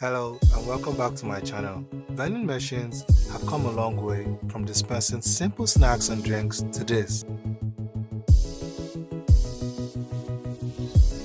Hello and welcome back to my channel. Vending machines have come a long way from dispensing simple snacks and drinks to this.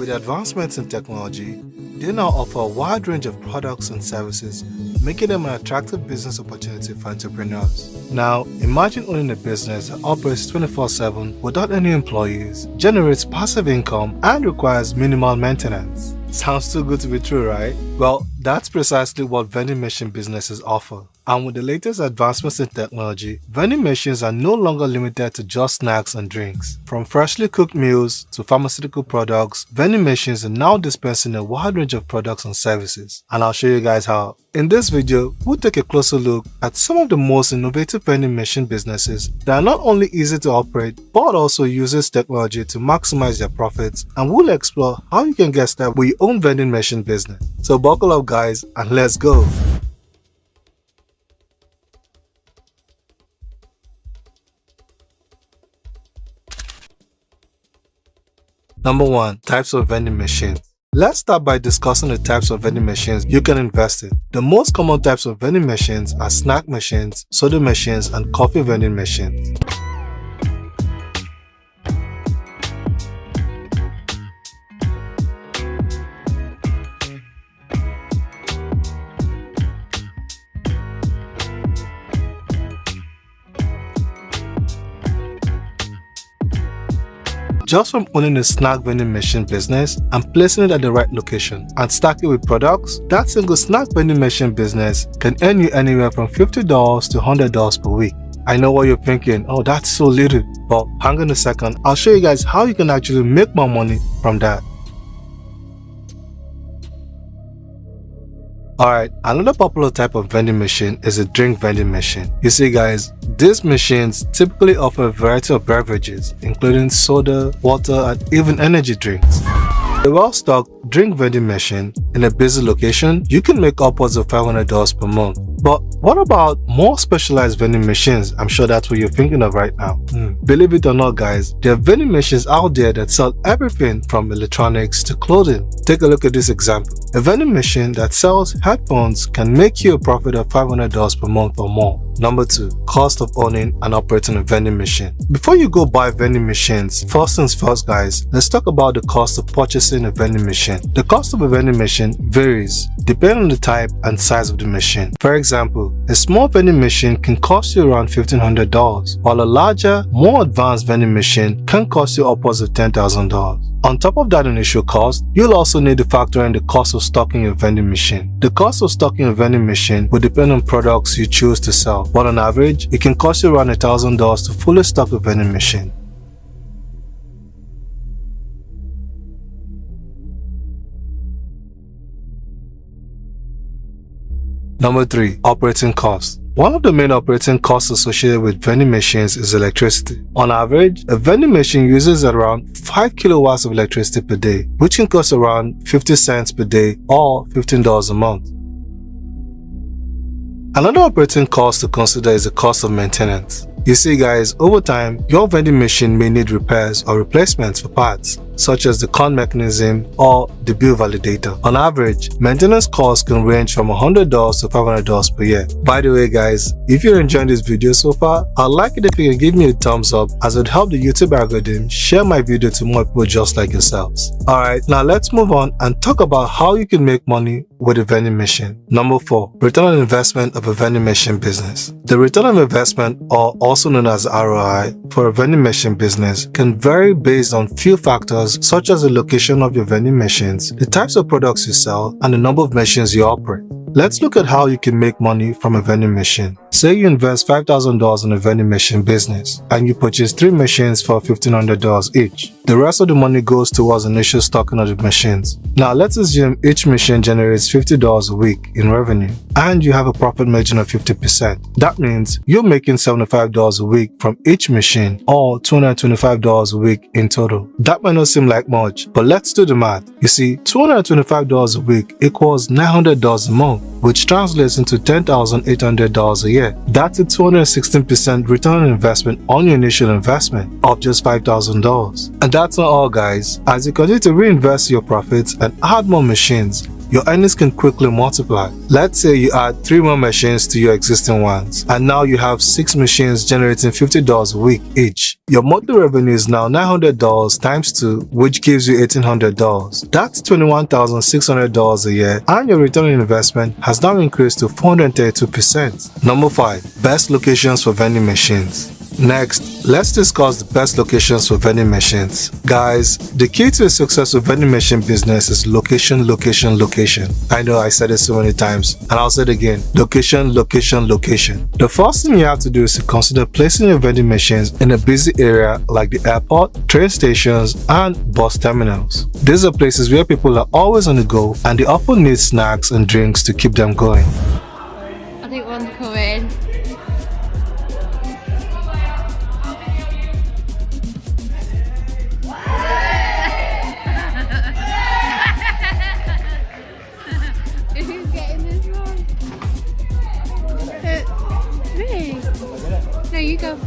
With advancements in technology, they now offer a wide range of products and services, making them an attractive business opportunity for entrepreneurs. Now, imagine owning a business that operates 24/7 without any employees, generates passive income, and requires minimal maintenance. Sounds too good to be true, right? Well, that's precisely what vending machine businesses offer. And with the latest advancements in technology, vending machines are no longer limited to just snacks and drinks. From freshly cooked meals to pharmaceutical products, vending machines are now dispensing a wide range of products and services. And I'll show you guys how. In this video, we'll take a closer look at some of the most innovative vending machine businesses that are not only easy to operate, but also uses technology to maximize their profits, and we'll explore how you can get started with your own vending machine business. So buckle up guys, and let's go! Number 1. Types of vending machines. Let's start by discussing the types of vending machines you can invest in. The most common types of vending machines are snack machines, soda machines, and coffee vending machines. Just from owning a snack vending machine business and placing it at the right location and stacking with products, that single snack vending machine business can earn you anywhere from $50 to $100 per week. I know what you're thinking, oh that's so little, but hang on a second, I'll show you guys how you can actually make more money from that. Alright, another popular type of vending machine is a drink vending machine. You see guys, these machines typically offer a variety of beverages, including soda, water, and even energy drinks. A well-stocked drink vending machine in a busy location, you can make upwards of $500 per month. But what about more specialized vending machines? I'm sure that's what you're thinking of right now. Believe it or not guys, there are vending machines out there that sell everything from electronics to clothing. Take a look at this example. A vending machine that sells headphones can make you a profit of $500 per month or more. Number 2. Cost of owning and operating a vending machine. Before you go buy vending machines, first things first guys, let's talk about the cost of purchasing a vending machine. The cost of a vending machine varies depending on the type and size of the machine. For example, a small vending machine can cost you around $1,500, while a larger, more advanced vending machine can cost you upwards of $10,000. On top of that initial cost, you'll also need to factor in the cost of stocking your vending machine. The cost of stocking a vending machine will depend on products you choose to sell, but on average, it can cost you around $1,000 to fully stock a vending machine. Number 3. Operating costs. One of the main operating costs associated with vending machines is electricity. On average, a vending machine uses around 5 kilowatts of electricity per day, which can cost around 50 cents per day or $15 a month. Another operating cost to consider is the cost of maintenance. You see guys, over time, your vending machine may need repairs or replacements for parts, such as the con mechanism or the bill validator. On average, maintenance costs can range from $100 to $500 per year. By the way guys, if you're enjoying this video so far, I'd like it if you can give me a thumbs up, as it would help the YouTube algorithm share my video to more people just like yourselves. Alright, now let's move on and talk about how you can make money with a vending machine. Number 4. Return on investment of a vending machine business. The return on investment, or also known as ROI, for a vending machine business can vary based on few factors such as the location of your vending machines, the types of products you sell, and the number of machines you operate. Let's look at how you can make money from a vending machine. Say you invest $5,000 in a vending machine business and you purchase 3 machines for $1,500 each. The rest of the money goes towards initial stocking of the machines. Now let's assume each machine generates $50 a week in revenue and you have a profit margin of 50%. That means you're making $75 a week from each machine, or $225 a week in total. That might not seem like much, but let's do the math. You see, $225 a week equals $900 a month, which translates into $10,800 a year. That's a 216% return on investment on your initial investment of just $5,000. And that's not all guys. As you continue to reinvest your profits and add more machines, your earnings can quickly multiply. Let's say you add 3 more machines to your existing ones, and now you have 6 machines generating $50 a week each. Your monthly revenue is now $900 times 2, which gives you $1,800. That's $21,600 a year, and your return on investment has now increased to 432%. Number 5. Best locations for vending machines. Next, let's discuss the best locations for vending machines. Guys, the key to a successful vending machine business is location, location, location. I know I said it so many times, and I'll say it again. Location, location, location. The first thing you have to do is to consider placing your vending machines in a busy area like the airport, train stations, and bus terminals. These are places where people are always on the go, and they often need snacks and drinks to keep them going. I think one's coming. Who's getting this one? Me? No, you go.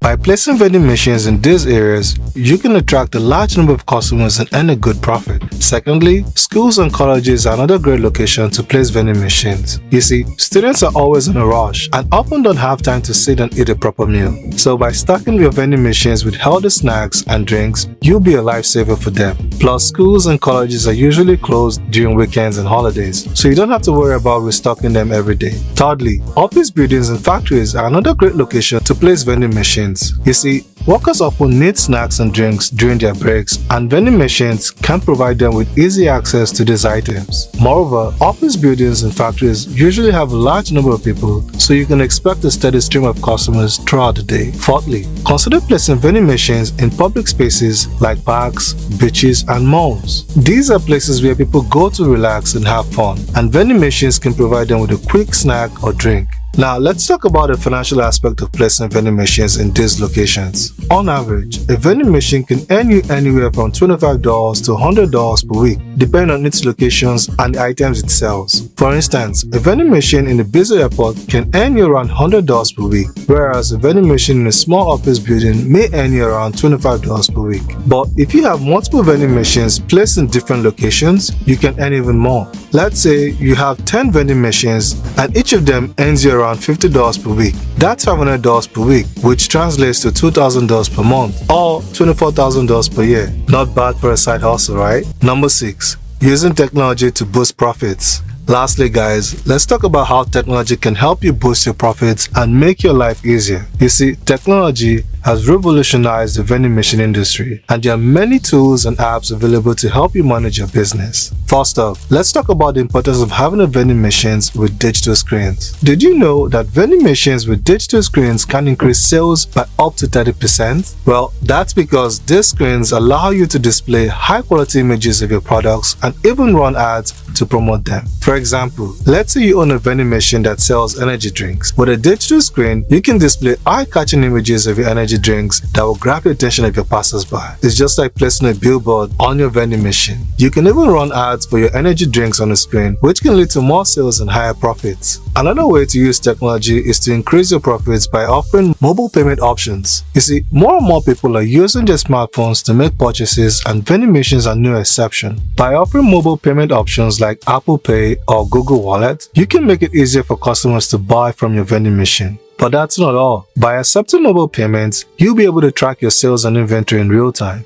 By placing vending machines in these areas, you can attract a large number of customers and earn a good profit. Secondly, schools and colleges are another great location to place vending machines. You see, students are always in a rush and often don't have time to sit and eat a proper meal. So by stocking your vending machines with healthy snacks and drinks, you'll be a lifesaver for them. Plus, schools and colleges are usually closed during weekends and holidays, so you don't have to worry about restocking them every day. Thirdly, office buildings and factories are another great location to place vending machines. You see, workers often need snacks and drinks during their breaks, and vending machines can provide them with easy access to these items. Moreover, office buildings and factories usually have a large number of people, so you can expect a steady stream of customers throughout the day. Fourthly, consider placing vending machines in public spaces like parks, beaches, and malls. These are places where people go to relax and have fun, and vending machines can provide them with a quick snack or drink. Now, let's talk about the financial aspect of placing vending machines in these locations. On average, a vending machine can earn you anywhere from $25 to $100 per week, depending on its locations and the items it sells. For instance, a vending machine in a busy airport can earn you around $100 per week, whereas a vending machine in a small office building may earn you around $25 per week. But if you have multiple vending machines placed in different locations, you can earn even more. Let's say you have 10 vending machines and each of them earns you around $50 per week. That's $500 per week, which translates to $2,000 per month or $24,000 per year. Not bad for a side hustle, right? Number 6. Using technology to boost profits. Lastly, guys, let's talk about how technology can help you boost your profits and make your life easier. You see, technology has revolutionized the vending machine industry, and there are many tools and apps available to help you manage your business. First off, let's talk about the importance of having a vending machines with digital screens. Did you know that vending machines with digital screens can increase sales by up to 30%? Well, that's because these screens allow you to display high-quality images of your products and even run ads to promote them. For example, let's say you own a vending machine that sells energy drinks. With a digital screen, you can display eye-catching images of your energy drinks that will grab the attention of your passers-by. It's just like placing a billboard on your vending machine. You can even run ads for your energy drinks on the screen, which can lead to more sales and higher profits. Another way to use technology is to increase your profits by offering mobile payment options. You see, more and more people are using their smartphones to make purchases, and vending machines are no exception. By offering mobile payment options like Apple Pay or Google Wallet, you can make it easier for customers to buy from your vending machine. But that's not all. By accepting mobile payments, you'll be able to track your sales and inventory in real time.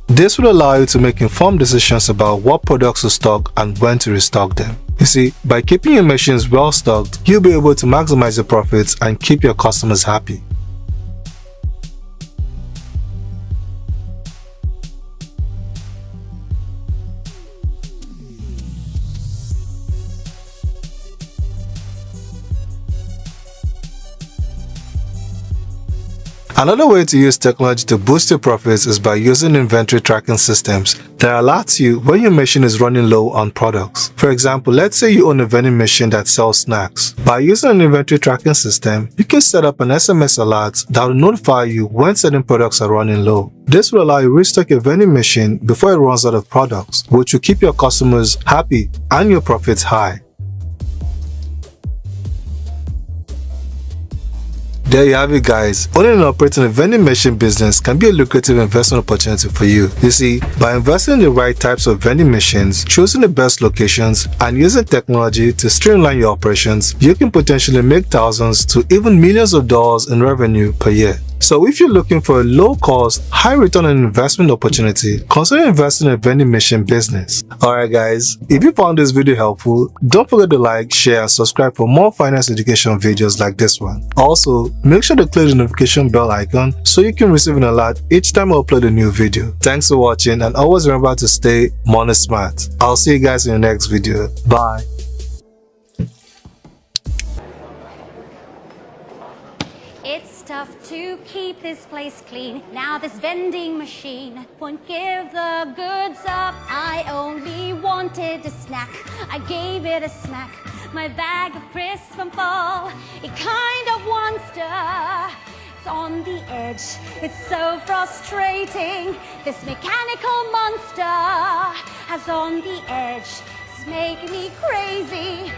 This will allow you to make informed decisions about what products to stock and when to restock them. You see, by keeping your machines well stocked, you'll be able to maximize your profits and keep your customers happy. Another way to use technology to boost your profits is by using inventory tracking systems that alerts you when your machine is running low on products. For example, let's say you own a vending machine that sells snacks. By using an inventory tracking system, you can set up an SMS alert that will notify you when certain products are running low. This will allow you to restock your vending machine before it runs out of products, which will keep your customers happy and your profits high. There you have it, guys. Owning and operating a vending machine business can be a lucrative investment opportunity for you. You see, by investing in the right types of vending machines, choosing the best locations, and using technology to streamline your operations, you can potentially make thousands to even millions of dollars in revenue per year. So if you're looking for a low-cost, high-return on investment opportunity, consider investing in a vending machine business. Alright guys, if you found this video helpful, don't forget to like, share, and subscribe for more finance education videos like this one. Also, make sure to click the notification bell icon so you can receive an alert each time I upload a new video. Thanks for watching, and always remember to stay money smart. I'll see you guys in the next video. Bye. It's tough to keep this place clean. Now this vending machine won't give the goods up. I only wanted a snack, I gave it a smack. My bag of crisps from fall, it kind of wants to. It's on the edge, it's so frustrating. This mechanical monster has on the edge, it's making me crazy.